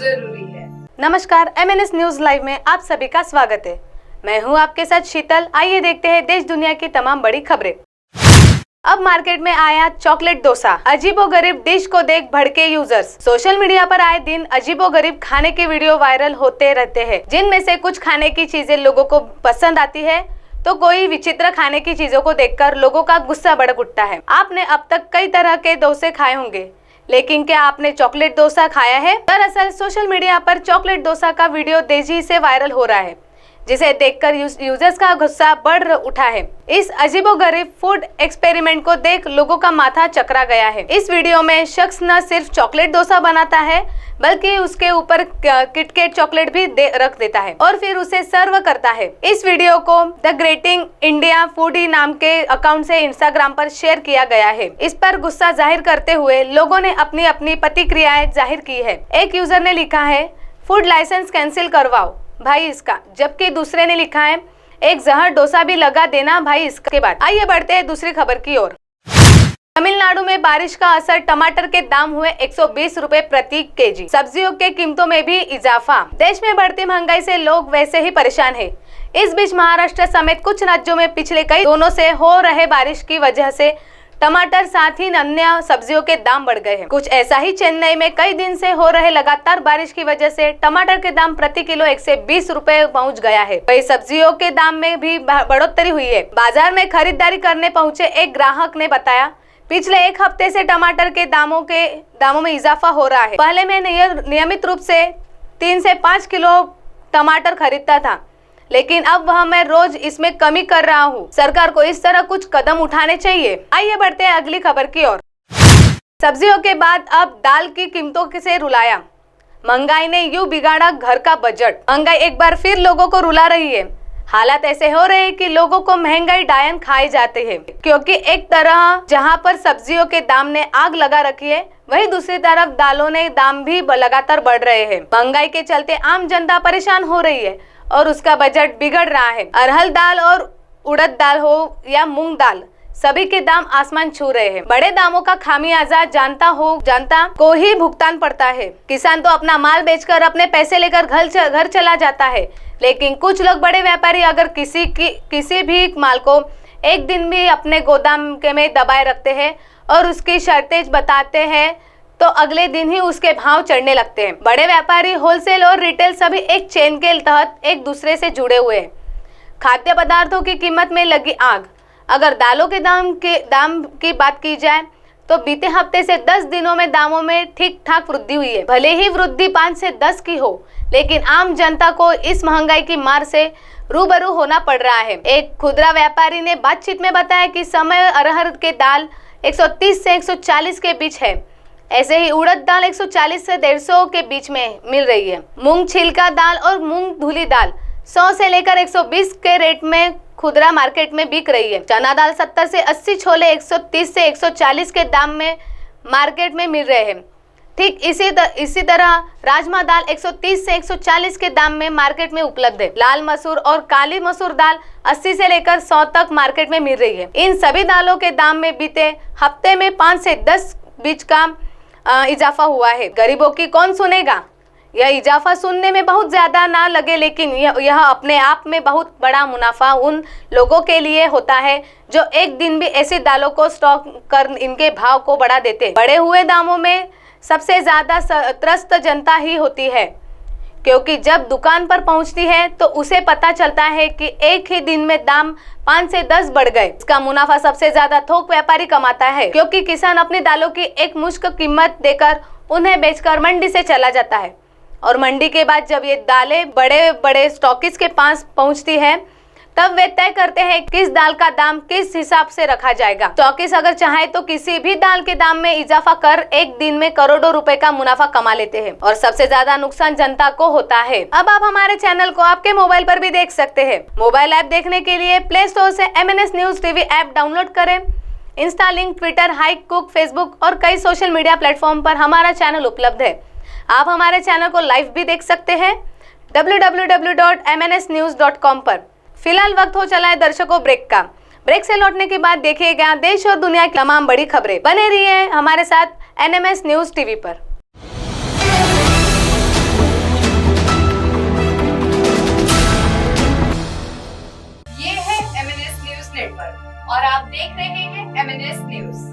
जरूरी है। नमस्कार, MNS न्यूज लाइव में आप सभी का स्वागत है। मैं हूं आपके साथ शीतल। आइए देखते हैं देश दुनिया की तमाम बड़ी खबरें। अब मार्केट में आया चॉकलेट डोसा। अजीबोगरीब डिश को देख भड़के यूजर्स। सोशल मीडिया पर आए दिन अजीबोगरीब खाने के वीडियो वायरल होते रहते हैं, जिनमें से कुछ खाने की चीजें लोगों को पसंद आती है तो कोई विचित्र खाने की चीजों को देखकर लोगों का गुस्सा भड़क उठता है। आपने अब तक कई तरह के डोसे खाए होंगे, लेकिन क्या आपने चॉकलेट डोसा खाया है? दरअसल सोशल मीडिया पर चॉकलेट डोसा का वीडियो तेजी से वायरल हो रहा है, जिसे देखकर यूजर्स का गुस्सा बढ़ उठा है। इस अजीबोगरीब फूड एक्सपेरिमेंट को देख लोगों का माथा चकरा गया है। इस वीडियो में शख्स न सिर्फ चॉकलेट डोसा बनाता है, बल्कि उसके ऊपर किटकैट चॉकलेट भी रख देता है और फिर उसे सर्व करता है। इस वीडियो को द ग्रेटिंग इंडिया फूडी नाम के अकाउंट से इंस्टाग्राम पर शेयर किया गया है। इस पर गुस्सा जाहिर करते हुए लोगों ने अपनी अपनी प्रतिक्रियाएं जाहिर की है। एक यूजर ने लिखा है, फूड लाइसेंस कैंसिल करवाओ भाई इसका, जबकि दूसरे ने लिखा है, एक जहर डोसा भी लगा देना भाई इसका। के बाद आइए बढ़ते हैं दूसरी खबर की ओर। तमिलनाडु में बारिश का असर, टमाटर के दाम हुए 120 रुपए प्रति केजी। सब्जियों के कीमतों में भी इजाफा। देश में बढ़ती महंगाई से लोग वैसे ही परेशान हैं। इस बीच महाराष्ट्र समेत कुछ राज्यों में पिछले कई दिनों से हो रहे बारिश की वजह से टमाटर साथ ही अन्य सब्जियों के दाम बढ़ गए हैं। कुछ ऐसा ही चेन्नई में कई दिन से हो रहे लगातार बारिश की वजह से टमाटर के दाम प्रति किलो 120 रुपए पहुंच गया है। वही सब्जियों के दाम में भी बढ़ोतरी हुई है। बाजार में खरीदारी करने पहुंचे एक ग्राहक ने बताया, पिछले एक हफ्ते से टमाटर के दामों में इजाफा हो रहा है। पहले मैं नियमित रूप से 3 से 5 किलो टमाटर खरीदता था, लेकिन अब मैं रोज इसमें कमी कर रहा हूँ। सरकार को इस तरह कुछ कदम उठाने चाहिए। आइए बढ़ते हैं अगली खबर की ओर। सब्जियों के बाद अब दाल की कीमतों से रुलाया। महंगाई ने यूं बिगाड़ा घर का बजट। महंगाई एक बार फिर लोगों को रुला रही है। हालात ऐसे हो रहे हैं कि लोगों को महंगाई डायन खाए जाते हैं, क्योंकि एक तरह जहां पर सब्जियों के दाम ने आग लगा रखी है, वहीं दूसरी तरफ दालों ने दाम भी लगातार बढ़ रहे हैं। महंगाई के चलते आम जनता परेशान हो रही है और उसका बजट बिगड़ रहा है। अरहर दाल और उड़द दाल हो या मूंग दाल, सभी के दाम आसमान छू रहे हैं। बड़े दामों का खामियाजा जनता को ही भुगतान पड़ता है। किसान तो अपना माल बेचकर अपने पैसे लेकर घर चला जाता है, लेकिन कुछ लोग बड़े व्यापारी अगर किसी भी माल को एक दिन भी अपने गोदाम के में दबाए रखते हैं और उसकी शर्तें बताते हैं, तो अगले दिन ही उसके भाव चढ़ने लगते हैं। बड़े व्यापारी, होलसेल और रिटेल सभी एक चेन के तहत एक दूसरे से जुड़े हुए हैं। खाद्य पदार्थों की कीमत में लगी आग। अगर दालों के दाम की बात की जाए तो बीते हफ्ते से 10 दिनों में दामों में ठीक ठाक वृद्धि हुई है। भले ही वृद्धि 5 से 10 की हो, लेकिन आम जनता को इस महंगाई की मार से रूबरू होना पड़ रहा है। एक खुदरा व्यापारी ने बातचीत में बताया कि समय अरहर के दाल 130 से 140 के बीच है। ऐसे ही उड़द दाल 140 से 150 के बीच में मिल रही है। मूंग छिलका दाल और मूंग धुली दाल 100 से लेकर 120 के रेट में खुदरा मार्केट में बिक रही है। चना दाल 70 से 80, छोले 130 से 140 के दाम में मार्केट में मिल रहे हैं। ठीक इसी तरह राजमा दाल 130 से 140 के दाम में मार्केट में उपलब्ध है। लाल मसूर और काली मसूर दाल 80 से लेकर 100 तक मार्केट में मिल रही है। इन सभी दालों के दाम में बीते हफ्ते में 5 से 10 बीच का इजाफा हुआ है। गरीबों की कौन सुनेगा? यह इजाफा सुनने में बहुत ज्यादा ना लगे, लेकिन यह अपने आप में बहुत बड़ा मुनाफा उन लोगों के लिए होता है जो एक दिन भी ऐसी दालों को स्टॉक कर इनके भाव को बढ़ा देते। बढ़े हुए दामों में सबसे ज्यादा त्रस्त जनता ही होती है, क्योंकि जब दुकान पर पहुंचती है तो उसे पता चलता है कि एक ही दिन में दाम 5 से 10 बढ़ गए। इसका मुनाफा सबसे ज्यादा थोक व्यापारी कमाता है, क्योंकि किसान अपनी दालों की एक मुश्त कीमत देकर उन्हें बेचकर मंडी से चला जाता है, और मंडी के बाद जब ये दालें बड़े बड़े स्टॉकिस्ट के पास पहुंचती है, तब वे तय करते हैं किस दाल का दाम किस हिसाब से रखा जाएगा। स्टॉकिस्ट अगर चाहे तो किसी भी दाल के दाम में इजाफा कर एक दिन में करोड़ों रुपए का मुनाफा कमा लेते हैं, और सबसे ज्यादा नुकसान जनता को होता है। अब आप हमारे चैनल को आपके मोबाइल पर भी देख सकते हैं। मोबाइल ऐप देखने के लिए प्ले स्टोर से MNS news TV app download करें। इंस्टा लिंक, ट्विटर, हाइक कुक, फेसबुक और कई सोशल मीडिया प्लेटफॉर्म पर हमारा चैनल उपलब्ध है। आप हमारे चैनल को लाइव भी देख सकते हैं www.mnsnews.com पर। फिलहाल वक्त हो चला है दर्शकों ब्रेक का। ब्रेक से लौटने के बाद देखिएगा देश और दुनिया की तमाम बड़ी खबरें। बने रहिए हमारे साथ NMS न्यूज टीवी पर। और आप देख रहे हैं MNS न्यूज।